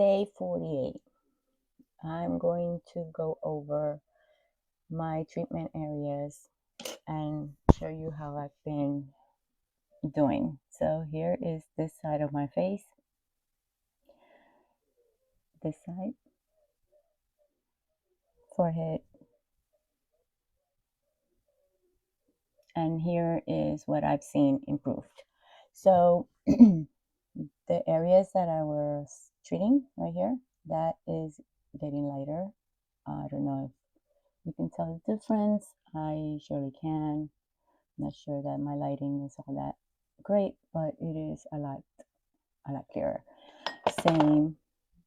day 48. I'm going to go over my treatment areas and show you how I've been doing. So here is this side of my face, this side, forehead, and here is what I've seen improved. So the areas that I was treating right here, that is getting lighter. I don't know if you can tell the difference. I surely can. Not sure that my lighting is all that great, but it is a lot clearer. Same,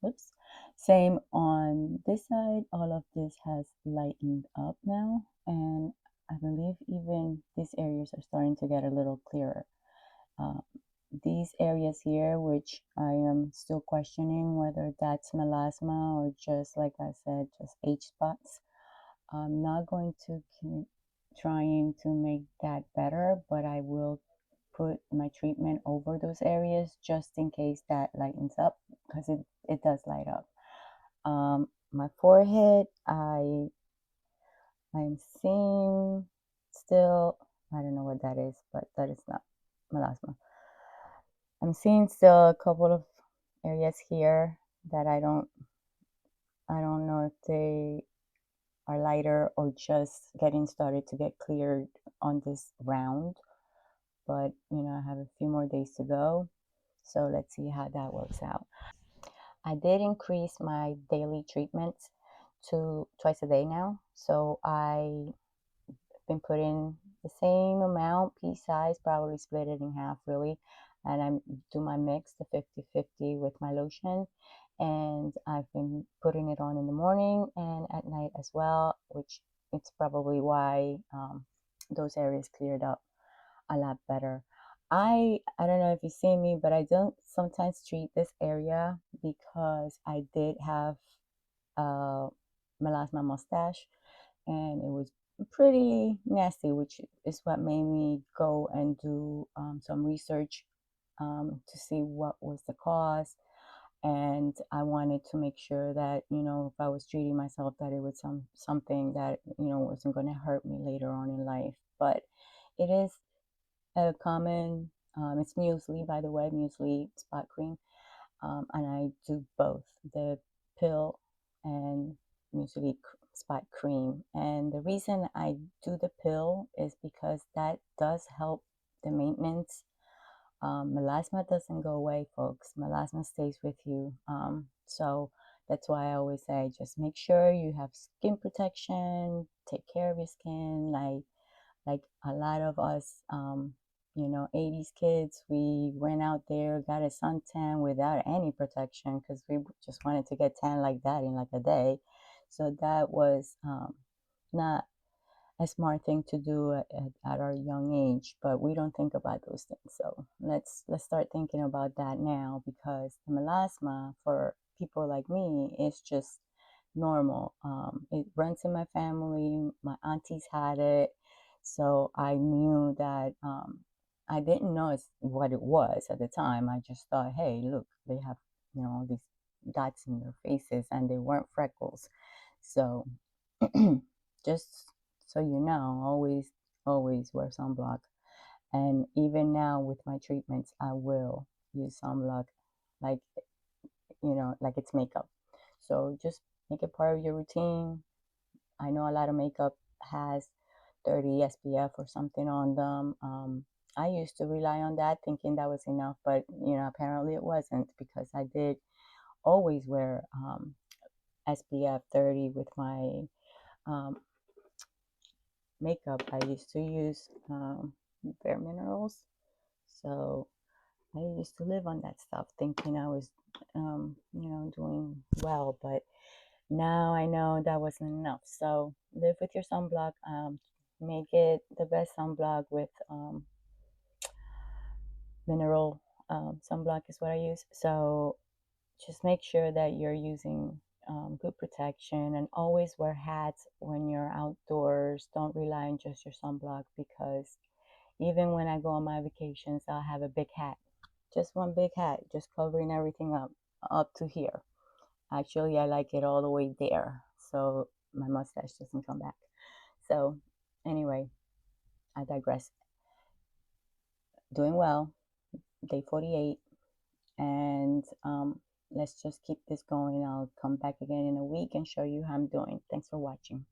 whoops, same on this side. All of this has lightened up now, and I believe even these areas are starting to get a little clearer. Uh, these areas here, which I am still questioning whether that's melasma or just, like I said, just age spots. I'm not going to keep trying to make that better, but I will put my treatment over those areas just in case that lightens up, because it does light up. My forehead, I'm seeing still, I don't know what that is, but that is not melasma. I'm seeing still a couple of areas here that I don't know if they are lighter or just getting started to get cleared on this round. But I have a few more days to go, so let's see how that works out. I did increase my daily treatments to twice a day now, so I've been putting the same amount, pea size, probably split it in half really, and I do my mix, the 50-50 with my lotion, and I've been putting it on in the morning and at night as well, which it's probably why those areas cleared up a lot better. I don't know if you see me, but I don't sometimes treat this area because I did have a melasma mustache, and it was pretty nasty, which is what made me go and do some research to see what was the cause. And I wanted to make sure that if I was treating myself, that it was something that wasn't going to hurt me later on in life. But it is a common, it's Musely, by the way, Musely spot cream. And I do both the pill and Musely spot cream. And the reason I do the pill is because that does help the maintenance. Melasma doesn't go away, folks. Melasma stays with you. So that's why I always say, just make sure you have skin protection, take care of your skin, like a lot of us, 80s kids, we went out there, got a suntan without any protection because we just wanted to get tan like that in like a day. So that was not a smart thing to do at our young age, but we don't think about those things. So let's start thinking about that now, because the melasma for people like me is just normal. It runs in my family. My aunties had it, so I knew that. I didn't know what it was at the time. I just thought, hey, look, they have these dots in their faces, and they weren't freckles. So just so you know, always wear sunblock. And even now with my treatments, I will use sunblock, like like it's makeup. So just make it part of your routine. I know a lot of makeup has 30 SPF or something on them. I used to rely on that thinking that was enough, but apparently it wasn't, because I did always wear SPF 30 with my um, makeup. I used to use Bare Minerals. So I used to live on that stuff thinking I was, doing well, but now I know that wasn't enough. So live with your sunblock. Make it the best sunblock with mineral sunblock is what I use. So just make sure that you're using good protection, and always wear hats when you're outdoors. Don't rely on just your sunblock, because even when I go on my vacations, I'll have a big hat, just one big hat, just covering everything up to here. Actually, I like it all the way there, so my mustache doesn't come back. So, anyway, I digress. Doing well, day 48, and let's just keep this going. I'll come back again in a week and show you how I'm doing. Thanks for watching.